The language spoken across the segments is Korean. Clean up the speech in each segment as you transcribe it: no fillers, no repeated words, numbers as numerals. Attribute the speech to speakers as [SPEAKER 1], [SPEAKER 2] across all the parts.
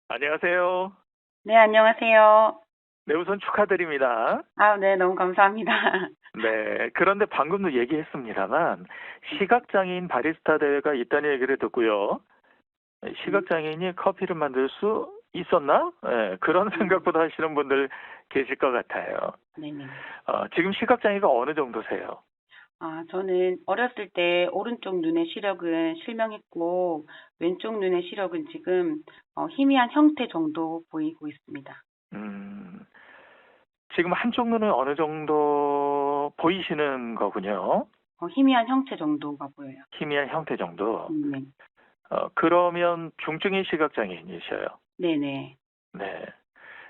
[SPEAKER 1] 안녕하세요.
[SPEAKER 2] 네, 안녕하세요.
[SPEAKER 1] 네, 우선 축하드립니다.
[SPEAKER 2] 아, 네, 너무 감사합니다.
[SPEAKER 1] 네, 그런데 방금도 얘기했습니다만, 시각장애인 바리스타 대회가 있다는 얘기를 듣고요.
[SPEAKER 2] 음,
[SPEAKER 1] 시각장애인이 커피를 만들 수 있었나? 그런
[SPEAKER 2] 음,
[SPEAKER 1] 생각보다 하시는 분들 계실 것 같아요.
[SPEAKER 2] 네네.
[SPEAKER 1] 지금 시각장애가 어느 정도세요?
[SPEAKER 2] 아, 저는 어렸을 때 오른쪽 눈의 시력은 실명했고, 왼쪽 눈의 시력은 지금 희미한 형태 정도 보이고 있습니다.
[SPEAKER 1] 음, 지금 한쪽 눈은 어느 정도 보이시는 거군요.
[SPEAKER 2] 희미한 형태 정도가 보여요.
[SPEAKER 1] 희미한 형태 정도.
[SPEAKER 2] 네.
[SPEAKER 1] 그러면 중증의 시각장애인이셔요.
[SPEAKER 2] 네네.
[SPEAKER 1] 네.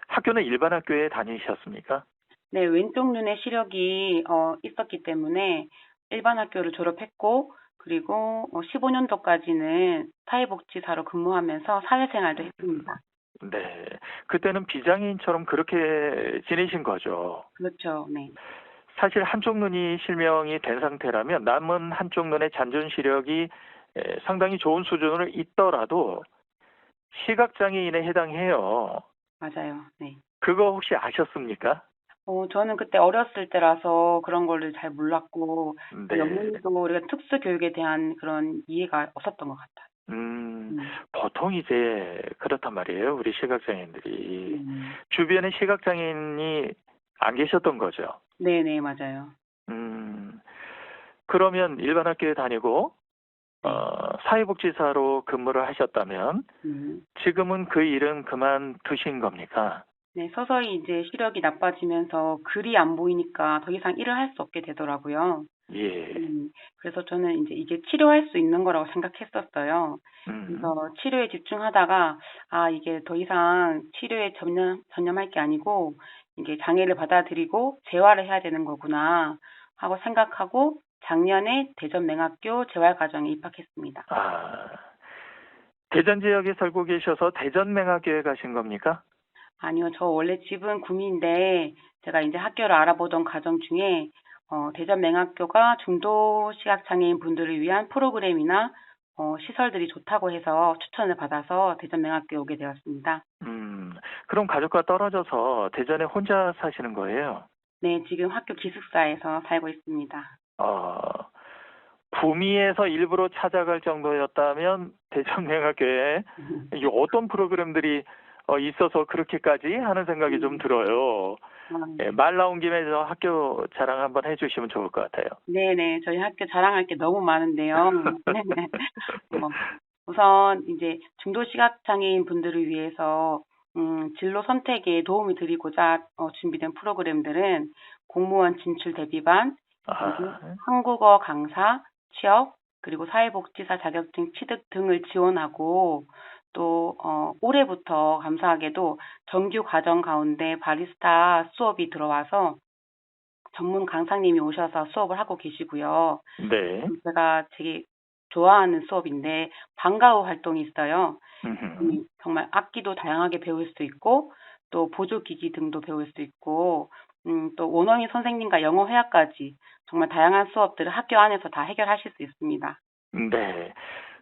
[SPEAKER 1] 학교는 일반 학교에 다니셨습니까?
[SPEAKER 2] 네, 왼쪽 눈의 시력이 있었기 때문에 일반 학교를 졸업했고, 그리고 15년도까지는 사회복지사로 근무하면서 사회생활도 했습니다.
[SPEAKER 1] 네. 그때는 비장애인처럼 그렇게 지내신 거죠.
[SPEAKER 2] 그렇죠. 네.
[SPEAKER 1] 사실 한쪽 눈이 실명이 된 상태라면 남은 한쪽 눈의 잔존 시력이 상당히 좋은 수준으로 있더라도 시각장애인에 해당해요.
[SPEAKER 2] 맞아요. 네.
[SPEAKER 1] 그거 혹시 아셨습니까?
[SPEAKER 2] 저는 그때 어렸을 때라서 그런 거를 잘 몰랐고, 그
[SPEAKER 1] 네.
[SPEAKER 2] 영문도 우리가 특수 교육에 대한 그런 이해가 없었던 것 같아요. 음,
[SPEAKER 1] 보통 이제 그렇단 말이에요. 우리 시각장애인들이.
[SPEAKER 2] 음.
[SPEAKER 1] 주변에 시각장애인이 안 계셨던 거죠.
[SPEAKER 2] 네네, 맞아요.
[SPEAKER 1] 음, 그러면 일반 학교에 다니고
[SPEAKER 2] 네.
[SPEAKER 1] 사회복지사로 근무를 하셨다면
[SPEAKER 2] 음.
[SPEAKER 1] 지금은 그 일은 그만두신 겁니까?
[SPEAKER 2] 네, 서서히 이제 시력이 나빠지면서 글이 안 보이니까 더 이상 일을 할 수 없게 되더라고요.
[SPEAKER 1] 예.
[SPEAKER 2] 그래서 저는 이제 이게 치료할 수 있는 거라고 생각했었어요.
[SPEAKER 1] 음,
[SPEAKER 2] 그래서 치료에 집중하다가, 아, 이게 더 이상 치료에 전념할 게 아니고, 이게 장애를 받아들이고 재활을 해야 되는 거구나 하고 생각하고, 작년에 대전맹학교 재활과정에 입학했습니다.
[SPEAKER 1] 아, 대전 지역에 살고 계셔서 대전맹학교에 가신 겁니까?
[SPEAKER 2] 아니요, 저 원래 집은 구미인데, 제가 이제 학교를 알아보던 과정 중에, 대전맹학교가 중도 시각장애인 분들을 위한 프로그램이나, 시설들이 좋다고 해서 추천을 받아서 대전맹학교에 오게 되었습니다.
[SPEAKER 1] 음, 그럼 가족과 떨어져서 대전에 혼자 사시는 거예요?
[SPEAKER 2] 네, 지금 학교 기숙사에서 살고 있습니다.
[SPEAKER 1] 어, 구미에서 일부러 찾아갈 정도였다면 대전맹학교에 이게 어떤 프로그램들이 있어서 그렇게까지 하는 생각이 좀
[SPEAKER 2] 음,
[SPEAKER 1] 들어요.
[SPEAKER 2] 아,
[SPEAKER 1] 예, 말 나온 김에 저 학교 자랑 한번 해주시면 좋을 것 같아요.
[SPEAKER 2] 네네, 저희 학교 자랑할 게 너무 많은데요. 어, 우선 이제 중도 시각장애인 분들을 위해서 진로 선택에 도움을 드리고자 준비된 프로그램들은 공무원 진출 대비반, 그리고
[SPEAKER 1] 아,
[SPEAKER 2] 한국어 강사, 취업, 그리고 사회복지사 자격증 취득 등을 지원하고 또 올해부터 감사하게도 정규 과정 가운데 바리스타 수업이 들어와서 전문 강사님이 오셔서 수업을 하고 계시고요.
[SPEAKER 1] 네.
[SPEAKER 2] 제가 되게 좋아하는 수업인데 방과 후 활동이 있어요.
[SPEAKER 1] 음흠.
[SPEAKER 2] 정말 악기도 다양하게 배울 수 있고 또 보조기기 등도 배울 수 있고 또 원어민 선생님과 영어 회화까지 정말 다양한 수업들을 학교 안에서 다 해결하실 수 있습니다.
[SPEAKER 1] 네.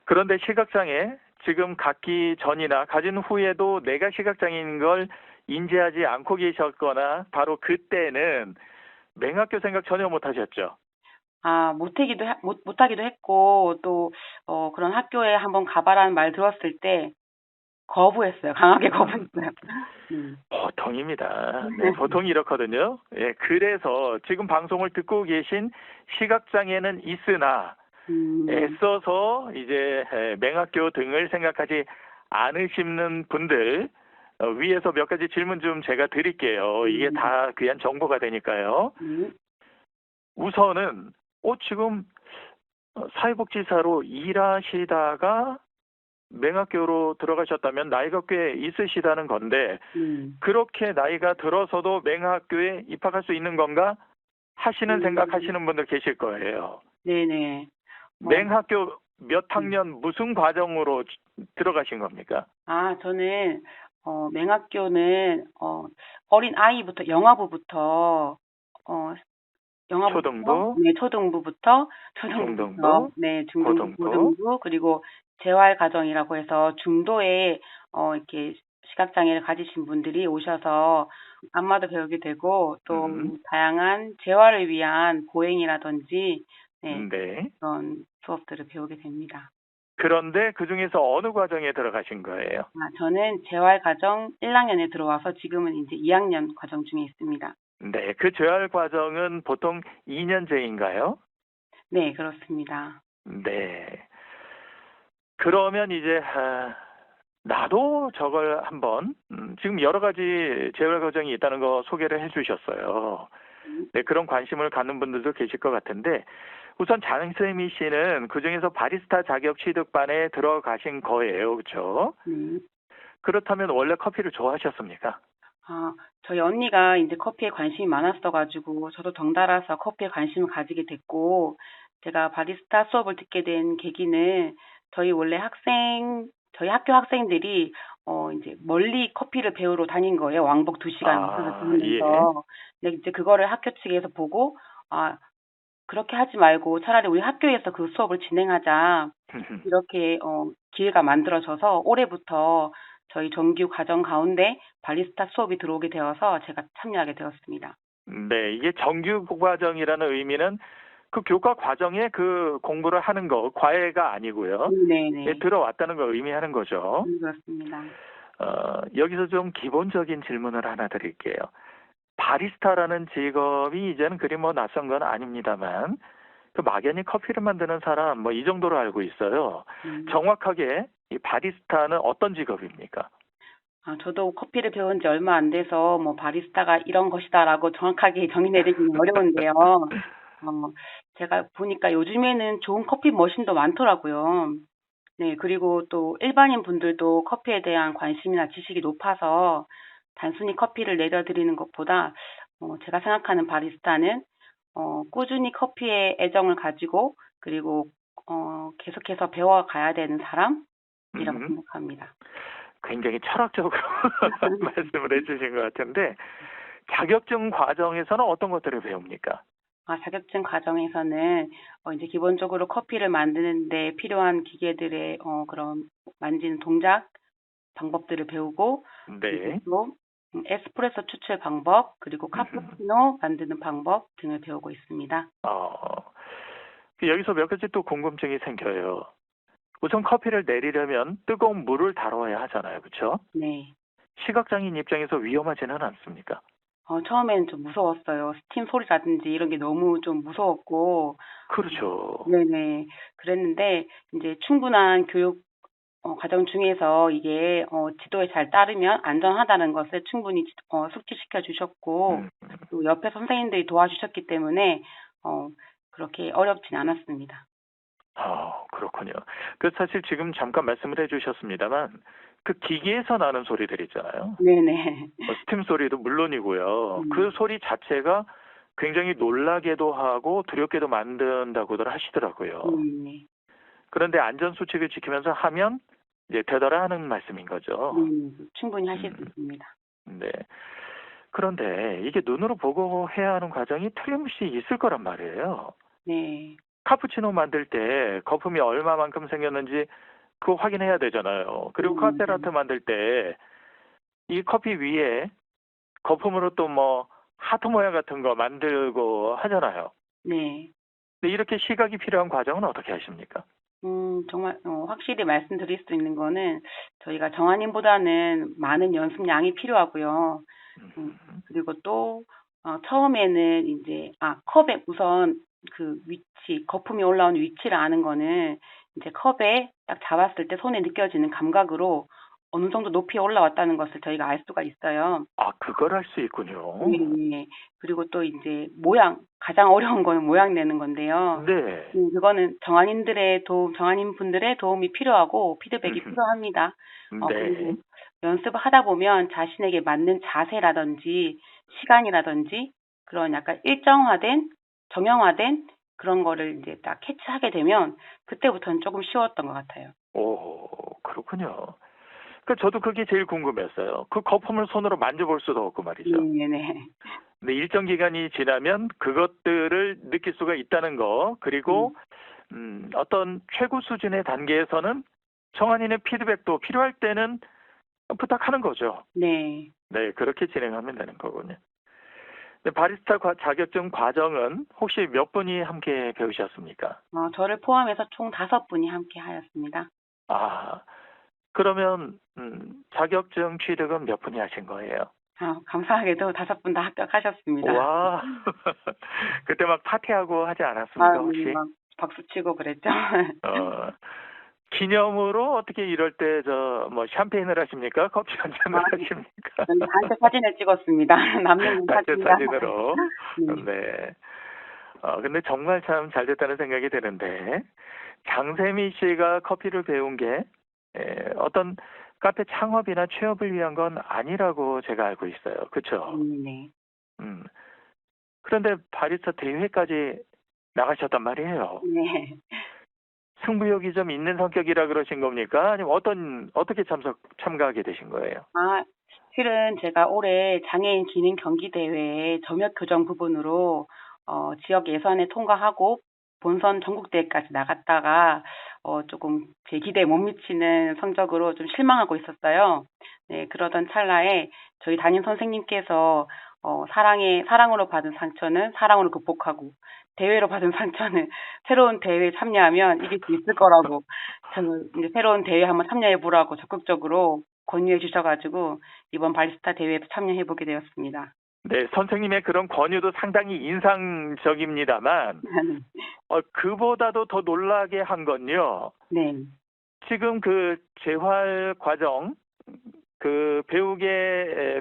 [SPEAKER 1] 그런데 시각장애 지금 갖기 전이나 가진 후에도 내가 시각장애인 걸 인지하지 않고 계셨거나 바로 그때는 맹학교 생각 전혀 못 하셨죠?
[SPEAKER 2] 아, 못하기도 했고 또 그런 학교에 한번 가봐라는 말 들었을 때 거부했어요. 강하게 거부했어요. 음.
[SPEAKER 1] 보통입니다. 네, 보통이 이렇거든요. 예, 그래서 지금 방송을 듣고 계신 시각장애는 있으나
[SPEAKER 2] 음,
[SPEAKER 1] 애써서 이제 맹학교 등을 생각하지 않으시는 분들 위에서 몇 가지 질문 좀 제가 드릴게요. 이게
[SPEAKER 2] 음,
[SPEAKER 1] 다 귀한 정보가 되니까요.
[SPEAKER 2] 네.
[SPEAKER 1] 우선은 지금 사회복지사로 일하시다가 맹학교로 들어가셨다면 나이가 꽤 있으시다는 건데
[SPEAKER 2] 음,
[SPEAKER 1] 그렇게 나이가 들어서도 맹학교에 입학할 수 있는 건가 하시는
[SPEAKER 2] 음,
[SPEAKER 1] 생각하시는 분들 계실 거예요.
[SPEAKER 2] 네네. 어,
[SPEAKER 1] 맹학교 몇
[SPEAKER 2] 음.
[SPEAKER 1] 학년 무슨 과정으로 들어가신 겁니까?
[SPEAKER 2] 아, 저는, 맹학교는, 어린 아이부터, 영아부부터, 어,
[SPEAKER 1] 초등부,
[SPEAKER 2] 네, 초등부부터,
[SPEAKER 1] 중등부,
[SPEAKER 2] 네, 중등부,
[SPEAKER 1] 고등부.
[SPEAKER 2] 고등부, 그리고 재활 과정이라고 해서 중도에, 이렇게 시각장애를 가지신 분들이 오셔서 안마도 배우게 되고 또
[SPEAKER 1] 음,
[SPEAKER 2] 다양한 재활을 위한 보행이라든지 네,
[SPEAKER 1] 네.
[SPEAKER 2] 그런 수업들을 배우게 됩니다.
[SPEAKER 1] 그런데 그 중에서 어느 과정에 들어가신 거예요?
[SPEAKER 2] 저는 재활과정 1학년에 들어와서 지금은 이제 2학년 과정 중에 있습니다.
[SPEAKER 1] 네, 그 재활 과정은 보통 2년제인가요?
[SPEAKER 2] 네, 그렇습니다.
[SPEAKER 1] 네. 그러면 이제 나도 저걸 한번 지금 여러 가지 재활 과정이 있다는 거 소개를 해주셨어요. 네, 그런 관심을 갖는 분들도 계실 것 같은데 우선 장세미 씨는 그중에서 바리스타 자격 취득반에 들어가신 거예요, 그렇죠?
[SPEAKER 2] 네.
[SPEAKER 1] 그렇다면 원래 커피를 좋아하셨습니까?
[SPEAKER 2] 저희 언니가 이제 커피에 관심이 많았어가지고 저도 덩달아서 커피에 관심을 가지게 됐고 제가 바리스타 수업을 듣게 된 계기는 저희 학교 학생들이 이제 멀리 커피를 배우러 다닌 거예요. 왕복 2시간 이상을
[SPEAKER 1] 아, 예.
[SPEAKER 2] 다니면서. 근데 이제 그거를 학교 측에서 보고 아, 그렇게 하지 말고 차라리 우리 학교에서 그 수업을 진행하자. 이렇게 기회가 만들어져서 올해부터 저희 정규 과정 가운데 바리스타 수업이 들어오게 되어서 제가 참여하게 되었습니다.
[SPEAKER 1] 네, 이게 정규 과정이라는 의미는 그 교과 과정에 그 공부를 하는 거, 과외가 아니고요. 예,
[SPEAKER 2] 네네.
[SPEAKER 1] 들어왔다는 걸 의미하는 거죠.
[SPEAKER 2] 그렇습니다.
[SPEAKER 1] 여기서 좀 기본적인 질문을 하나 드릴게요. 바리스타라는 직업이 이제는 그리 뭐 낯선 건 아닙니다만, 그 막연히 커피를 만드는 사람, 뭐 이 정도로 알고 있어요.
[SPEAKER 2] 네.
[SPEAKER 1] 정확하게 이 바리스타는 어떤 직업입니까?
[SPEAKER 2] 저도 커피를 배운 지 얼마 안 돼서 뭐 바리스타가 이런 것이다라고 정확하게 정의 내리기는 어려운데요. 어, 제가 보니까 요즘에는 좋은 커피 머신도 많더라고요. 네, 그리고 또 일반인 분들도 커피에 대한 관심이나 지식이 높아서 단순히 커피를 내려드리는 것보다 제가 생각하는 바리스타는 꾸준히 커피에 애정을 가지고 그리고 계속해서 배워가야 되는 사람이라고
[SPEAKER 1] 음,
[SPEAKER 2] 생각합니다.
[SPEAKER 1] 굉장히 철학적으로 말씀을 해주신 것 같은데, 자격증 과정에서는 어떤 것들을 배웁니까?
[SPEAKER 2] 자격증 과정에서는 이제 기본적으로 커피를 만드는 데 필요한 기계들의 그런 만지는 동작 방법들을 배우고 그리고
[SPEAKER 1] 네.
[SPEAKER 2] 또 에스프레소 추출 방법 그리고 카푸치노 만드는 방법 등을 배우고 있습니다.
[SPEAKER 1] 어, 여기서 몇 가지 또 궁금증이 생겨요. 우선 커피를 내리려면 뜨거운 물을 다뤄야 하잖아요. 그렇죠?
[SPEAKER 2] 네.
[SPEAKER 1] 시각장애인 입장에서 위험하지는 않습니까?
[SPEAKER 2] 처음에는 좀 무서웠어요. 스팀 소리라든지 이런 게 너무 좀 무서웠고
[SPEAKER 1] 그렇죠.
[SPEAKER 2] 네네. 그랬는데 이제 충분한 교육 과정 중에서 이게 지도에 잘 따르면 안전하다는 것을 충분히 숙지시켜 주셨고
[SPEAKER 1] 음,
[SPEAKER 2] 또 옆에 선생님들이 도와주셨기 때문에 어 그렇게 어렵진 않았습니다.
[SPEAKER 1] 그렇군요. 그 사실 지금 잠깐 말씀을 해주셨습니다만 그 기계에서 나는 소리들 있잖아요.
[SPEAKER 2] 네네.
[SPEAKER 1] 스팀 소리도 물론이고요. 그
[SPEAKER 2] 음.
[SPEAKER 1] 소리 자체가 굉장히 놀라게도 하고 두렵게도 만든다고들 하시더라고요.
[SPEAKER 2] 네네.
[SPEAKER 1] 그런데 안전수칙을 지키면서 하면 이제 되더라 하는 말씀인 거죠.
[SPEAKER 2] 네네. 충분히 하실 수
[SPEAKER 1] 음,
[SPEAKER 2] 있습니다.
[SPEAKER 1] 네. 그런데 이게 눈으로 보고 해야 하는 과정이 틀림없이 있을 거란 말이에요.
[SPEAKER 2] 네.
[SPEAKER 1] 카푸치노 만들 때 거품이 얼마만큼 생겼는지 그거 확인해야 되잖아요. 그리고 카페라테 만들 때 이 커피 위에 거품으로 또 뭐 하트 모양 같은 거 만들고 하잖아요.
[SPEAKER 2] 네.
[SPEAKER 1] 근데 이렇게 시각이 필요한 과정은 어떻게 하십니까?
[SPEAKER 2] 정말 확실히 말씀드릴 수 있는 거는 저희가 정한님보다는 많은 연습량이 필요하고요. 그리고 또 처음에는 인제 컵에 우선 그 위치 거품이 올라오는 위치를 아는 거는 인제 컵에 딱 잡았을 때 손에 느껴지는 감각으로 어느 정도 높이에 올라왔다는 것을 저희가 알 수가 있어요.
[SPEAKER 1] 그걸 할 수 있군요.
[SPEAKER 2] 네. 그리고 또 인제 모양 가장 어려운 거는 모양 내는 건데요.
[SPEAKER 1] 네.
[SPEAKER 2] 그거는 정한인분들의 도움이 필요하고 피드백이 필요합니다. 그리고
[SPEAKER 1] 네.
[SPEAKER 2] 연습을 하다 보면 자신에게 맞는 자세라든지 시간이라든지 그런 약간 일정화된 정형화된 그런 거를 인제 딱 캐치하게 되면 그때부터는 쪼금 쉬웠던 것 같아요.
[SPEAKER 1] 오, 그렇군요. 저도 그게 제일 궁금했어요. 그 거품을 손으로 만져볼 수도 없고 말이죠.
[SPEAKER 2] 네네.
[SPEAKER 1] 근데 일정 기간이 지나면 그것들을 느낄 수가 있다는 거,
[SPEAKER 2] 음.
[SPEAKER 1] 그리고 어떤 최고 수준의 단계에서는 정한인의 피드백도 필요할 때는 부탁하는 거죠.
[SPEAKER 2] 네.
[SPEAKER 1] 네, 그렇게 진행하면 되는 거군요. 네, 바리스타 자격증 과정은 혹시 몇 분이 함께 배우셨습니까?
[SPEAKER 2] 저를 포함해서 총 5분이 함께 하였습니다.
[SPEAKER 1] 아, 그러면 자격증 취득은 몇 분이 하신 거예요?
[SPEAKER 2] 감사하게도 5분 다 합격하셨습니다.
[SPEAKER 1] 와, 그때 막 파티하고 하지 않았습니까,
[SPEAKER 2] 네,
[SPEAKER 1] 혹시?
[SPEAKER 2] 막 박수 치고 그랬죠.
[SPEAKER 1] 어, 기념으로 어떻게 이럴 때 뭐 샴페인을 하십니까? 커피 한 잔을
[SPEAKER 2] 네.
[SPEAKER 1] 하십니까?
[SPEAKER 2] 저는 단체 사진을 찍었습니다. 남는
[SPEAKER 1] 단체
[SPEAKER 2] 사진이랑.
[SPEAKER 1] 사진으로.
[SPEAKER 2] 네.
[SPEAKER 1] 네. 근데 정말 참 잘 됐다는 생각이 드는데, 장세미 씨가 커피를 배운 게, 어떤 카페 창업이나 취업을 위한 건 아니라고 제가 알고 있어요. 그쵸?
[SPEAKER 2] 네.
[SPEAKER 1] 음. 그런데 바리스타 대회까지 나가셨단 말이에요.
[SPEAKER 2] 네.
[SPEAKER 1] 승부욕이 좀 있는 성격이라 그러신 겁니까? 아니면 어떻게 참가하게 되신 거예요?
[SPEAKER 2] 실은 제가 올해 장애인 기능 경기 대회에 점역 교정 부분으로 지역 예선에 통과하고 본선 전국대회까지 나갔다가 조금 제 기대에 못 미치는 성적으로 좀 실망하고 있었어요. 네, 그러던 찰나에 저희 담임 선생님께서 사랑으로 받은 상처는 사랑으로 극복하고 대회로 받은 상처는 새로운 대회에 참여하면 이길 수 있을 거라고 저는 이제 새로운 대회에 한번 참여해 보라고 적극적으로 권유해 주셔가지고 이번 바리스타 대회에도 참여해 보게 되었습니다.
[SPEAKER 1] 네, 선생님의 그런 권유도 상당히 인상적입니다만, 그보다도 더 놀라게 한 건요.
[SPEAKER 2] 네,
[SPEAKER 1] 지금 그 재활 과정,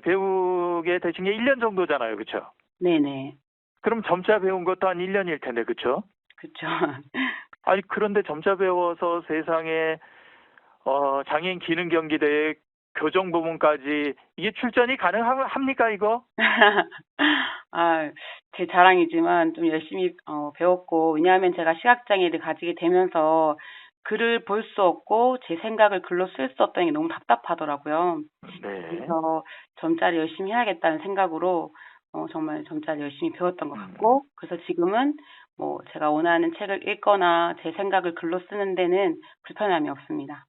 [SPEAKER 1] 배우게 되신 게 1년 정도잖아요. 그쵸?
[SPEAKER 2] 네네,
[SPEAKER 1] 그럼 점자 배운 것도 한 1년일 텐데, 그쵸?
[SPEAKER 2] 그쵸.
[SPEAKER 1] 아니, 그런데 점자 배워서 세상에, 장애인 기능 경기대회 교정 부문까지 이게 출전이 가능합니까, 이거?
[SPEAKER 2] 제 자랑이지만 좀 열심히 배웠고, 왜냐하면 제가 시각장애를 가지게 되면서 글을 볼 수 없고 제 생각을 글로 쓸 수 없다는 게 너무 답답하더라고요.
[SPEAKER 1] 네.
[SPEAKER 2] 그래서 점자를 열심히 해야겠다는 생각으로 정말 점자를 열심히 배웠던 것
[SPEAKER 1] 음.
[SPEAKER 2] 같고, 그래서 지금은 제가 원하는 책을 읽거나 제 생각을 글로 쓰는 데는 불편함이 없습니다.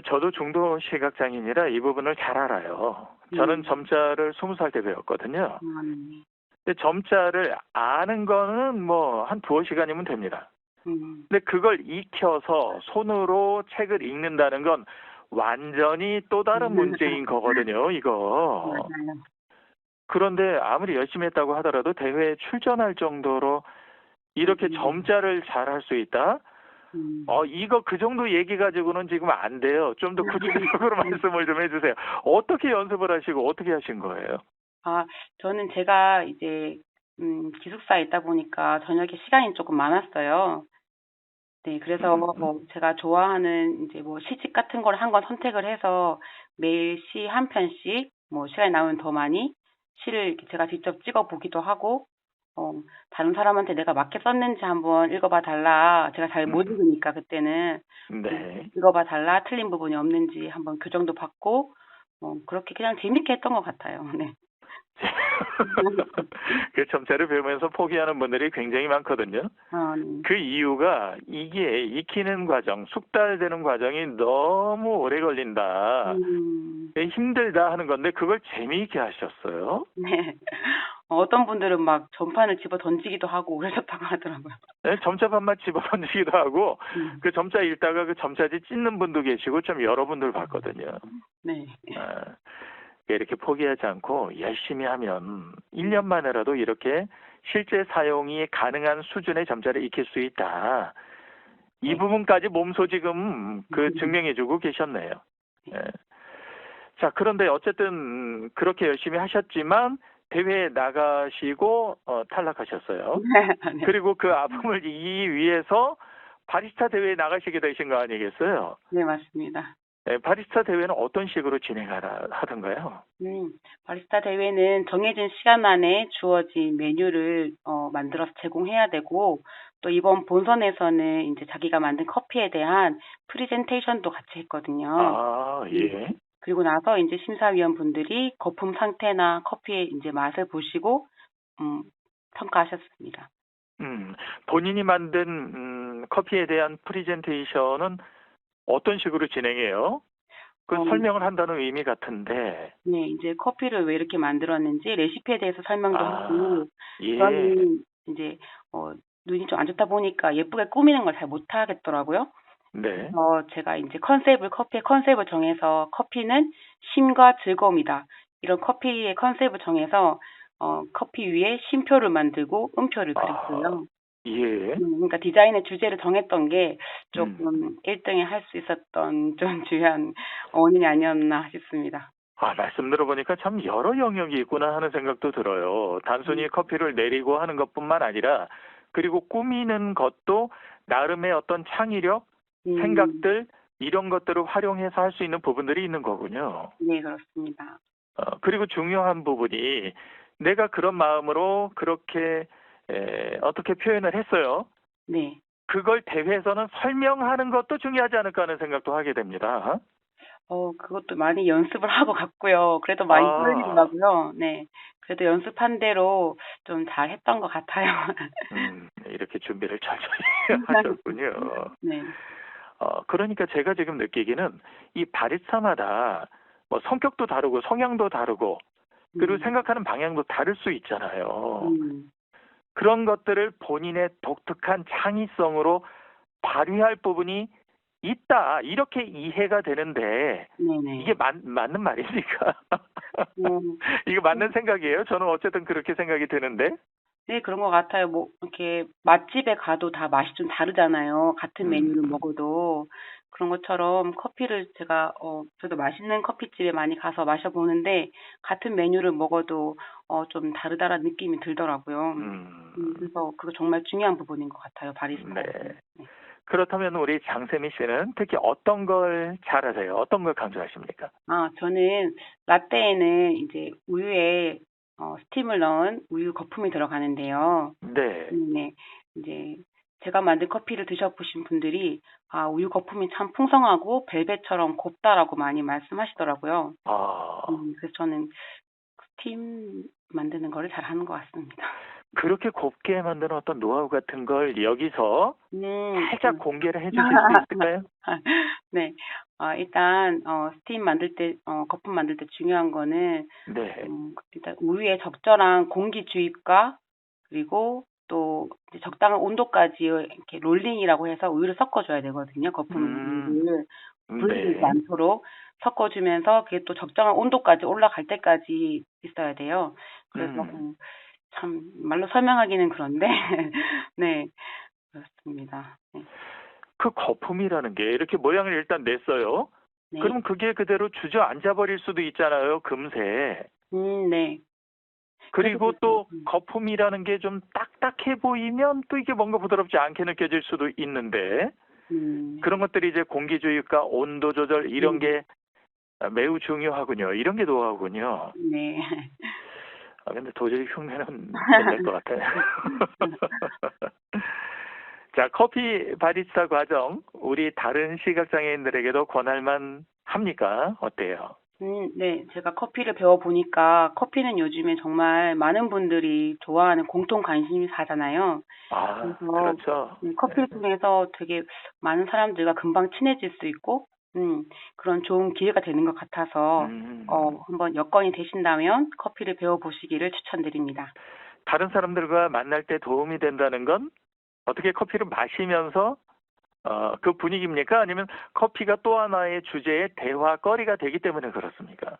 [SPEAKER 1] 저도 중도 시각장애인이라 이 부분을 잘 알아요. 저는 점자를 20살 때 배웠거든요.
[SPEAKER 2] 네.
[SPEAKER 1] 근데 점자를 아는 거는 뭐 한 두어 시간이면 됩니다. 근데 그걸 익혀서 손으로 책을 읽는다는 건 완전히 또 다른 문제인 거거든요, 이거.
[SPEAKER 2] 맞아요.
[SPEAKER 1] 그런데 아무리 열심히 했다고 하더라도 대회에 출전할 정도로 이렇게 점자를 잘 할 수 있다? 이거 그 정도 얘기 가지고는 지금 안 돼요. 좀 더 구체적으로 말씀을 좀 해주세요. 어떻게 연습을 하시고 어떻게 하신 거예요?
[SPEAKER 2] 저는 제가 이제 기숙사에 있다 보니까 저녁에 시간이 조금 많았어요. 네, 그래서 제가 좋아하는 이제 시집 같은 걸 한 권 선택을 해서 매일 시 한 편씩 시간이 나오면 더 많이 시를 이렇게 제가 직접 찍어 보기도 하고 다른 사람한테 내가 맞게 썼는지 한번 읽어봐 달라. 제가 잘 못 읽으니까 그때는
[SPEAKER 1] 네.
[SPEAKER 2] 읽어봐 달라. 틀린 부분이 없는지 한번 교정도 받고 그렇게 그냥 재밌게 했던 것 같아요. 네.
[SPEAKER 1] 그 점자를 배우면서 포기하는 분들이 굉장히 많거든요.
[SPEAKER 2] 네.
[SPEAKER 1] 그 이유가 이게 익히는 과정, 숙달되는 과정이 너무 오래 걸린다. 힘들다 하는 건데 그걸 재미있게 하셨어요.
[SPEAKER 2] 네. 어떤 분들은 막 전판을 집어 던지기도 하고 그러셨다고 하더라고요.
[SPEAKER 1] 네, 점자판만 집어 던지기도 하고
[SPEAKER 2] 음.
[SPEAKER 1] 그 점자 읽다가 그 점자지 찢는 분도 계시고 좀 여러 분들 봤거든요.
[SPEAKER 2] 네.
[SPEAKER 1] 이렇게 포기하지 않고 열심히 하면 1년 만에라도 이렇게 실제 사용이 가능한 수준의 점자를 익힐 수 있다. 이
[SPEAKER 2] 네.
[SPEAKER 1] 부분까지 몸소 지금 증명해주고 계셨네요. 예. 자, 그런데 어쨌든 그렇게 열심히 하셨지만 대회에 나가시고 탈락하셨어요.
[SPEAKER 2] 네.
[SPEAKER 1] 그리고 그 아픔을 이기기 위해서 바리스타 대회에 나가시게 되신 거 아니겠어요?
[SPEAKER 2] 네, 맞습니다.
[SPEAKER 1] 네, 바리스타 대회는 어떤 식으로 진행하던가요?
[SPEAKER 2] 바리스타 대회는 정해진 시간 안에 주어진 메뉴를 만들어서 제공해야 되고, 또 이번 본선에서는 이제 자기가 만든 커피에 대한 프리젠테이션도 같이 했거든요.
[SPEAKER 1] 예.
[SPEAKER 2] 그리고 나서 이제 심사위원분들이 거품 상태나 커피의 이제 맛을 보시고 평가하셨습니다.
[SPEAKER 1] 본인이 만든 커피에 대한 프리젠테이션은 어떤 식으로 진행해요? 그 설명을 한다는 의미 같은데.
[SPEAKER 2] 네, 이제 커피를 왜 이렇게 만들었는지 레시피에 대해서 설명도
[SPEAKER 1] 아,
[SPEAKER 2] 하고,
[SPEAKER 1] 예.
[SPEAKER 2] 저는 이제, 눈이 좀 안 좋다 보니까 예쁘게 꾸미는 걸 잘 못하겠더라고요.
[SPEAKER 1] 네.
[SPEAKER 2] 그래서 제가 이제 커피의 컨셉을 정해서 커피는 쉼과 즐거움이다. 이런 커피의 컨셉을 정해서, 커피 위에 쉼표를 만들고 음표를
[SPEAKER 1] 아,
[SPEAKER 2] 그렸어요.
[SPEAKER 1] 예.
[SPEAKER 2] 그러니까 디자인의 주제를 정했던 게
[SPEAKER 1] 음.
[SPEAKER 2] 조금 1등에 할 수 있었던 좀 중요한 원인이 아니었나 싶습니다.
[SPEAKER 1] 아, 말씀 들어보니까 참 여러 영역이 있구나 하는 생각도 들어요.
[SPEAKER 2] 음,
[SPEAKER 1] 단순히 커피를 내리고 하는 것뿐만 아니라, 그리고 꾸미는 것도 나름의 어떤 창의력,
[SPEAKER 2] 음,
[SPEAKER 1] 생각들, 이런 것들을 활용해서 할 수 있는 부분들이 있는 거군요.
[SPEAKER 2] 네, 그렇습니다.
[SPEAKER 1] 그리고 중요한 부분이 내가 그런 마음으로 그렇게 어떻게 표현을 했어요.
[SPEAKER 2] 네.
[SPEAKER 1] 그걸 대회에서는 설명하는 것도 중요하지 않을까 하는 생각도 하게 됩니다.
[SPEAKER 2] 그것도 많이 연습을 하고 갔고요. 그래도 많이
[SPEAKER 1] 아,
[SPEAKER 2] 떨리더라고요. 네. 그래도 연습한 대로 좀 잘했던 것 같아요.
[SPEAKER 1] 이렇게 준비를 철저히 하셨군요.
[SPEAKER 2] 네.
[SPEAKER 1] 그러니까 제가 지금 느끼기는 이 바리스타마다 뭐 성격도 다르고 성향도 다르고 그리고
[SPEAKER 2] 음,
[SPEAKER 1] 생각하는 방향도 다를 수 있잖아요.
[SPEAKER 2] 음,
[SPEAKER 1] 그런 것들을 본인의 독특한 창의성으로 발휘할 부분이 있다. 이렇게 이해가 되는데 이게
[SPEAKER 2] 네네.
[SPEAKER 1] 맞는 말입니까?
[SPEAKER 2] 음,
[SPEAKER 1] 이거 맞는 생각이에요? 저는 어쨌든 그렇게 생각이 드는데.
[SPEAKER 2] 네, 그런 것 같아요. 뭐, 이렇게 맛집에 가도 다 맛이 좀 다르잖아요. 같은
[SPEAKER 1] 음,
[SPEAKER 2] 메뉴를 먹어도. 그런 것처럼 커피를 제가, 저도 맛있는 커피집에 많이 가서 마셔보는데, 같은 메뉴를 먹어도, 좀 다르다라는 느낌이 들더라고요.
[SPEAKER 1] 음,
[SPEAKER 2] 그래서 그거 정말 중요한 부분인 것 같아요,
[SPEAKER 1] 네.
[SPEAKER 2] 바리스타에서. 네.
[SPEAKER 1] 그렇다면 우리 장세미 씨는 특히 어떤 걸 잘하세요? 어떤 걸 강조하십니까?
[SPEAKER 2] 저는 라떼에는 이제 우유에, 스팀을 넣은 우유 거품이 들어가는데요.
[SPEAKER 1] 네.
[SPEAKER 2] 네. 이제 제가 만든 커피를 드셔보신 분들이 "아 우유 거품이 참 풍성하고 벨벳처럼 곱다."라고 많이 말씀하시더라고요.
[SPEAKER 1] 아,
[SPEAKER 2] 그래서 저는 스팀 만드는 거를 잘하는 것 같습니다.
[SPEAKER 1] 그렇게 곱게 만드는 어떤 노하우 같은 걸 여기서 살짝
[SPEAKER 2] 음.
[SPEAKER 1] 공개를 해 주실 수 있을까요?
[SPEAKER 2] 네. 일단 스팀 만들 때 거품 만들 때 중요한 거는
[SPEAKER 1] 네.
[SPEAKER 2] 일단 우유의 적절한 공기 주입과 그리고 또 이제 적당한 온도까지 이렇게 롤링이라고 해서 우유를 섞어 줘야 되거든요. 거품
[SPEAKER 1] 음,
[SPEAKER 2] 우유를 분리되지
[SPEAKER 1] 네.
[SPEAKER 2] 않도록 섞어 주면서 그게 또 적정한 온도까지 올라갈 때까지 있어야 돼요. 그래서
[SPEAKER 1] 음.
[SPEAKER 2] 참 말로 설명하기는 그런데 네. 그렇습니다. 네.
[SPEAKER 1] 그 거품이라는 게 이렇게 모양을 일단 냈어요.
[SPEAKER 2] 네.
[SPEAKER 1] 그럼 그게 그대로 주저앉아 버릴 수도 있잖아요, 금세.
[SPEAKER 2] 네. 그래서
[SPEAKER 1] 그리고 또 거품이라는 게 좀 딱딱해 보이면 또 이게 뭔가 부드럽지 않게 느껴질 수도 있는데
[SPEAKER 2] 네.
[SPEAKER 1] 그런 것들이 이제 공기 주입과 온도 조절 이런 게 매우 중요하군요. 이런 게 노하우군요.
[SPEAKER 2] 네.
[SPEAKER 1] 근데 도저히 흉내는 못 낼 것 같아요. 자, 커피 바리스타 과정 우리 다른 시각장애인들에게도 권할만 합니까? 어때요?
[SPEAKER 2] 네. 제가 커피를 배워 보니까 커피는 요즘에 정말 많은 분들이 좋아하는 공통 관심사잖아요.
[SPEAKER 1] 아,
[SPEAKER 2] 그래서
[SPEAKER 1] 그렇죠. 네.
[SPEAKER 2] 커피를 통해서 되게 많은 사람들과 금방 친해질 수 있고 그런 좋은 기회가 되는 것 같아서
[SPEAKER 1] 음,
[SPEAKER 2] 한번 여건이 되신다면 커피를 배워 보시기를 추천드립니다.
[SPEAKER 1] 다른 사람들과 만날 때 도움이 된다는 건 어떻게 커피를 마시면서 그 분위기입니까? 아니면 커피가 또 하나의 주제의 대화거리가 되기 때문에 그렇습니까?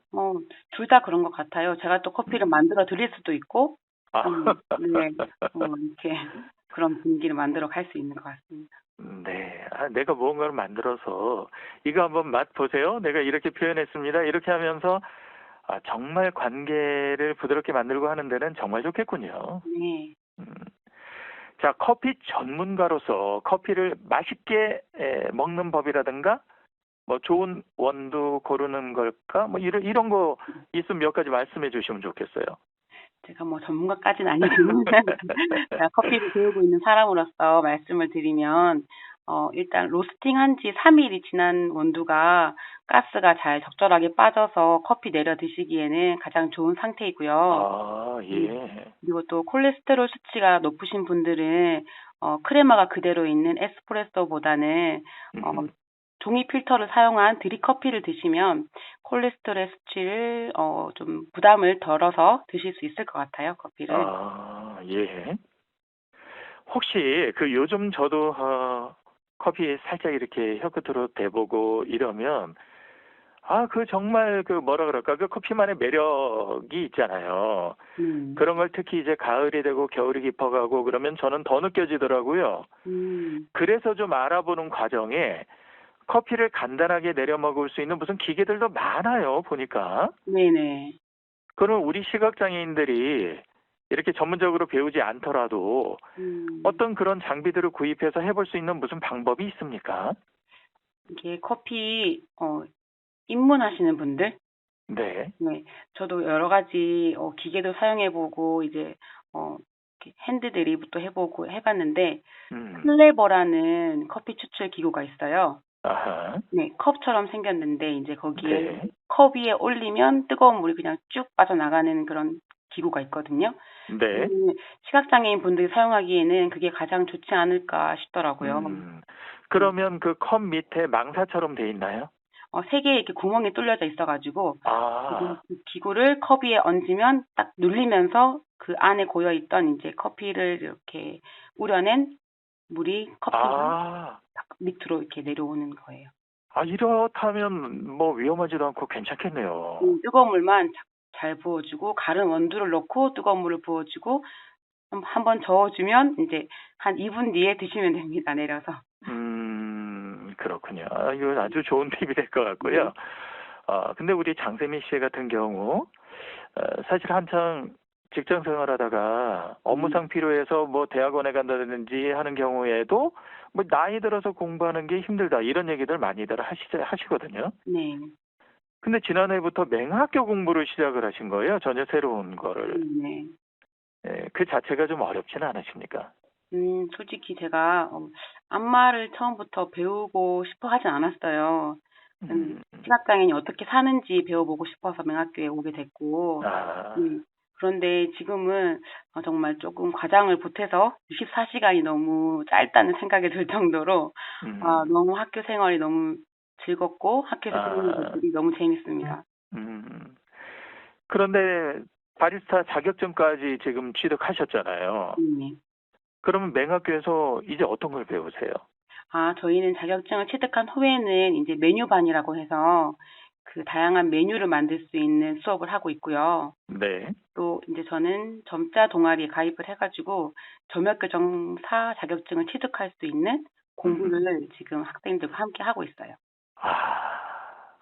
[SPEAKER 2] 둘 다 그런 것 같아요. 제가 또 커피를
[SPEAKER 1] 음,
[SPEAKER 2] 만들어 드릴 수도 있고
[SPEAKER 1] 아,
[SPEAKER 2] 네. 이렇게 그런 분위기를 만들어 갈 수 있는 것 같습니다.
[SPEAKER 1] 네. 내가 무언가를 만들어서 이거 한번 맛 보세요. 내가 이렇게 표현했습니다. 이렇게 하면서 정말 관계를 부드럽게 만들고 하는 데는 정말 좋겠군요.
[SPEAKER 2] 네.
[SPEAKER 1] 음. 자, 커피 전문가로서 커피를 맛있게 먹는 법이라든가 뭐 좋은 원두 고르는 걸까? 뭐 이런 거 있으면 몇 가지 말씀해 주시면 좋겠어요.
[SPEAKER 2] 제가 뭐 전문가까지는 아니지만 제가 커피를 배우고 있는 사람으로서 말씀을 드리면 일단 로스팅한 지 3 일이 지난 원두가 가스가 잘 적절하게 빠져서 커피 내려 드시기에는 가장 좋은 상태이고요.
[SPEAKER 1] 아,
[SPEAKER 2] 음
[SPEAKER 1] 예.
[SPEAKER 2] 그리고 또 콜레스테롤 수치가 높으신 분들은 크레마가 그대로 있는 에스프레소보다는 어
[SPEAKER 1] 음.
[SPEAKER 2] 종이 필터를 사용한 드립커피를 드시면 콜레스테롤 수치를 좀 부담을 덜어서 드실 수 있을 것 같아요, 커피를.
[SPEAKER 1] 아, 예. 혹시 그 요즘 저도 커피 살짝 이렇게 혀끝으로 대보고 이러면 그 정말 그 뭐라 그럴까 그 커피만의 매력이 있잖아요.
[SPEAKER 2] 음.
[SPEAKER 1] 그런 걸 특히 이제 가을이 되고 겨울이 깊어가고 그러면 저는 더 느껴지더라고요.
[SPEAKER 2] 음.
[SPEAKER 1] 그래서 좀 알아보는 과정에 커피를 간단하게 내려 먹을 수 있는 무슨 기계들도 많아요, 보니까.
[SPEAKER 2] 네네.
[SPEAKER 1] 그럼 우리 시각장애인들이 이렇게 전문적으로 배우지 않더라도
[SPEAKER 2] 음.
[SPEAKER 1] 어떤 그런 장비들을 구입해서 해볼 수 있는 무슨 방법이 있습니까?
[SPEAKER 2] 이게 커피 입문하시는 분들,
[SPEAKER 1] 네.
[SPEAKER 2] 네, 저도 여러 가지 기계도 사용해 보고 이제 이렇게 핸드 드립도 해 보고 해 봤는데
[SPEAKER 1] 음.
[SPEAKER 2] 클레버라는 커피 추출 기구가 있어요.
[SPEAKER 1] 아하.
[SPEAKER 2] 네. 컵처럼 생겼는데 이제 거기에
[SPEAKER 1] 네.
[SPEAKER 2] 컵 위에 올리면 뜨거운 물이 그냥 쭉 빠져나가는 그런 기구가 있거든요.
[SPEAKER 1] 네.
[SPEAKER 2] 시각장애인 분들이 사용하기에는 그게 가장 좋지 않을까 싶더라고요.
[SPEAKER 1] 음.
[SPEAKER 2] 음.
[SPEAKER 1] 그러면 그 컵 밑에 망사처럼 돼 있나요?
[SPEAKER 2] 3개 이렇게 구멍이 뚫려져 있어 가지고 지금
[SPEAKER 1] 아.
[SPEAKER 2] 그 기구를 컵 위에 얹으면 딱 눌리면서 그 안에 고여 있던 인제 커피를 이렇게 우려낸 물이 커피가
[SPEAKER 1] 아.
[SPEAKER 2] 딱 밑으로 이렇게 내려오는 거예요.
[SPEAKER 1] 이렇다면 뭐 위험하지도 않고 괜찮겠네요.
[SPEAKER 2] 뜨거운 물만 잘 부어 주고 가른 원두를 넣고 뜨거운 물을 부어 주고 한 번 저어 주면 인제 한 2분 뒤에 드시면 됩니다, 내려서.
[SPEAKER 1] 그렇군요. 이거 아주 좋은 팁이 될 것
[SPEAKER 2] 네.
[SPEAKER 1] 같고요. 근데 우리 장세미 씨 같은 경우 사실 한창 직장 생활하다가
[SPEAKER 2] 음.
[SPEAKER 1] 업무상 필요해서 뭐 대학원에 간다든지 하는 경우에도 뭐 나이 들어서 공부하는 게 힘들다 이런 얘기들 많이들 하시거든요.
[SPEAKER 2] 네.
[SPEAKER 1] 근데 지난해부터 맹학교 공부를 시작을 하신 거예요. 전혀 새로운 거를.
[SPEAKER 2] 네.
[SPEAKER 1] 예, 그 자체가 좀 어렵지는 않으십니까?
[SPEAKER 2] 솔직히 제가 안마를 처음부터 배우고 싶어 하진 않았어요.
[SPEAKER 1] 음,
[SPEAKER 2] 시각장애인이 어떻게 사는지 배워보고 싶어서 맹학교에 오게 됐고,
[SPEAKER 1] 아,
[SPEAKER 2] 네. 그런데 지금은 정말 조금 과장을 보태서 24시간이 너무 짧다는 생각이 들 정도로
[SPEAKER 1] 음,
[SPEAKER 2] 너무 학교 생활이 너무 즐겁고 학교에서 배우는
[SPEAKER 1] 아,
[SPEAKER 2] 것들이 너무 재밌습니다.
[SPEAKER 1] 음. 그런데 바리스타 자격증까지 지금 취득하셨잖아요.
[SPEAKER 2] 네.
[SPEAKER 1] 그러면 맹학교에서 이제 어떤 걸 배우세요?
[SPEAKER 2] 저희는 자격증을 취득한 후에는 이제 메뉴반이라고 해서 그 다양한 메뉴를 만들 수 있는 수업을 하고 있고요.
[SPEAKER 1] 네.
[SPEAKER 2] 또 이제 저는 점자 동아리에 가입을 해 가지고 점역교정사 자격증을 취득할 수 있는
[SPEAKER 1] 음.
[SPEAKER 2] 공부를 지금 학생들과 함께 하고 있어요.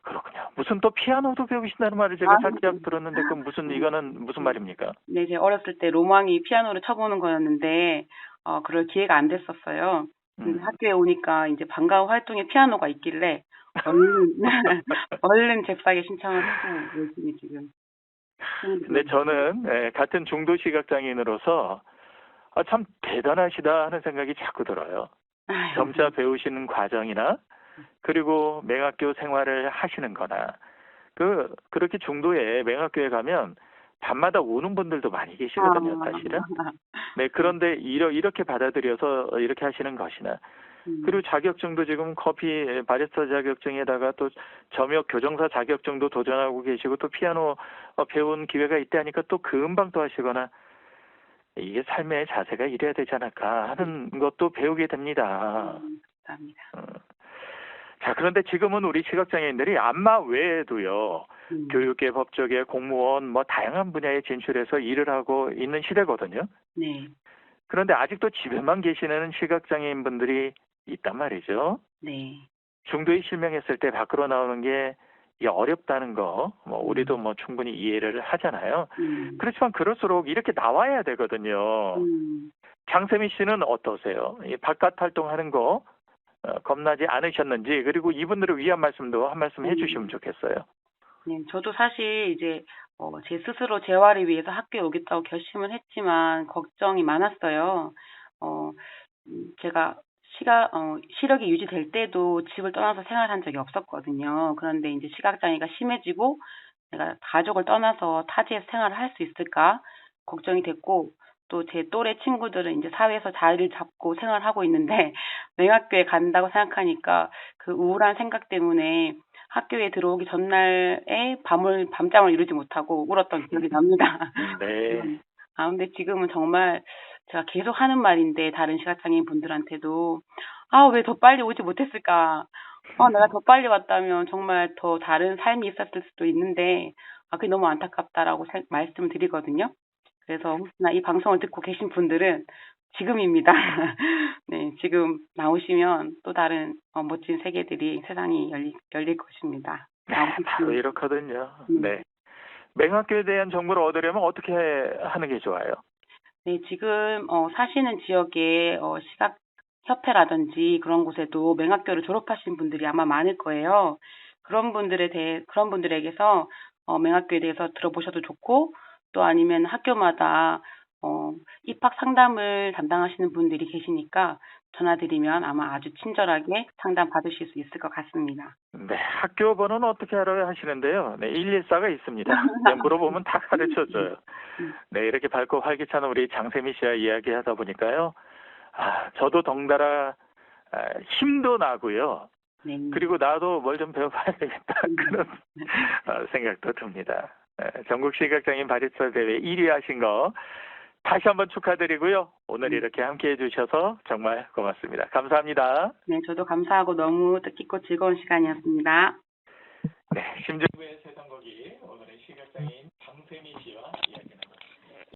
[SPEAKER 1] 그렇군요. 무슨 또 피아노도 배우신다는 말을
[SPEAKER 2] 아
[SPEAKER 1] 제가 살짝 들었는데 그 무슨
[SPEAKER 2] 네.
[SPEAKER 1] 이거는 무슨 말입니까?
[SPEAKER 2] 네. 제가 어렸을 때 로망이 피아노를 쳐 보는 거였는데 그럴 기회가 안 됐었어요. 근데
[SPEAKER 1] 음.
[SPEAKER 2] 학교에 오니까 이제 방과후 활동에 피아노가 있길래 얼른 얼른 잽싸게 신청을 해서 열심히 지금 하는
[SPEAKER 1] 근데
[SPEAKER 2] 중입니다.
[SPEAKER 1] 저는 같은 중도 시각장애인으로서 참 대단하시다 하는 생각이 자꾸 들어요.
[SPEAKER 2] 아유.
[SPEAKER 1] 점자 배우시는 과정이나 그리고 맹학교 생활을 하시는 거나 그렇게 중도에 맹학교에 가면 밤마다 우는 분들도 많이 계시거든요, 사실은.
[SPEAKER 2] 아.
[SPEAKER 1] 네, 그런데 이렇게 받아들여서 이렇게 하시는 것이나 그리고
[SPEAKER 2] 음.
[SPEAKER 1] 자격증도 지금 커피 바리스타 자격증에다가 또 점역 교정사 자격증도 도전하고 계시고 또 피아노 배운 기회가 있다 하니까 또 금방 또 하시거나 이게 삶의 자세가 이래야 되지 않을까 하는 것도 배우게 됩니다.
[SPEAKER 2] 감사합니다.
[SPEAKER 1] 어. 자, 그런데 지금은 우리 시각장애인들이 안마 외에도요,
[SPEAKER 2] 음.
[SPEAKER 1] 교육계, 법조계, 공무원, 뭐 다양한 분야에 진출해서 일을 하고 있는 시대거든요.
[SPEAKER 2] 네.
[SPEAKER 1] 그런데 아직도 집에만 계시는 시각장애인 분들이 있단 말이죠.
[SPEAKER 2] 네.
[SPEAKER 1] 중도에 실명했을 때 밖으로 나오는 게 이게 어렵다는 거, 뭐 우리도
[SPEAKER 2] 음.
[SPEAKER 1] 뭐 충분히 이해를 하잖아요.
[SPEAKER 2] 음.
[SPEAKER 1] 그렇지만 그럴수록 이렇게 나와야 되거든요.
[SPEAKER 2] 음.
[SPEAKER 1] 장세미 씨는 어떠세요? 이 바깥 활동하는 거 겁나지 않으셨는지 그리고 이분들을 위한 말씀도 한 말씀 해주시면
[SPEAKER 2] 음.
[SPEAKER 1] 좋겠어요.
[SPEAKER 2] 네. 저도 사실 이제 제 스스로 재활을 위해서 학교에 오겠다고 결심을 했지만 걱정이 많았어요. 어 제가 시력이 유지될 때도 집을 떠나서 생활한 적이 없었거든요. 그런데 인제 시각장애가 심해지고 '내가 가족을 떠나서 타지에서 생활을 할 수 있을까?' 걱정이 됐고 또 제 또래 친구들은 이제 사회에서 자리를 잡고 생활하고 있는데 맹학교에 간다고 생각하니까 그 우울한 생각 때문에 학교에 들어오기 전날에 밤잠을 이루지 못하고 울었던 기억이 납니다.
[SPEAKER 1] 네.
[SPEAKER 2] 근데 지금은 정말 제가 계속 하는 말인데 다른 시각장애인 분들한테도 '아 왜 더 빨리 오지 못했을까? 내가 더 빨리 왔다면 정말 더 다른 삶이 있었을 수도 있는데 그게 너무 안타깝다.'라고 말씀을 드리거든요. 그래서 혹시나 이 방송을 듣고 계신 분들은 지금입니다. 네. 지금 나오시면 또 다른 멋진 세계들이 세상이 열릴 것입니다.
[SPEAKER 1] 네, 바로 이렇거든요.
[SPEAKER 2] 음.
[SPEAKER 1] 네. 맹학교에 대한 정보를 얻으려면 어떻게 하는 게 좋아요?
[SPEAKER 2] 네. 지금 사시는 지역에 시각협회라든지 그런 곳에도 맹학교를 졸업하신 분들이 아마 많을 거예요. 그런 분들에게서 맹학교에 대해서 들어보셔도 좋고 또 아니면 학교마다 입학 상담을 담당하시는 분들이 계시니까 전화 드리면 아마 아주 친절하게 상담 받으실 수 있을 것 같습니다.
[SPEAKER 1] 네, 학교 번호는 어떻게 알아야 하시는데요. 네, 114가 있습니다. 네, 물어보면 다 가르쳐 줘요. 네, 이렇게 밝고 활기찬 우리 장세미 씨와 이야기하다 보니까요. 저도 덩달아 힘도 나고요.
[SPEAKER 2] 네.
[SPEAKER 1] 그리고 나도 뭘 좀 배워봐야 되겠다. 그런 생각도 듭니다. 전국 시각장애인 바리스타 대회 1위 하신 거 다시 한번 축하드리고요. 오늘 이렇게 함께 해주셔서 정말 고맙습니다. 감사합니다.
[SPEAKER 2] 네, 저도 감사하고 너무 뜻깊고 즐거운 시간이었습니다.
[SPEAKER 1] 네, 심정부의 세상거기 오늘은 시각장애인 장세미 씨와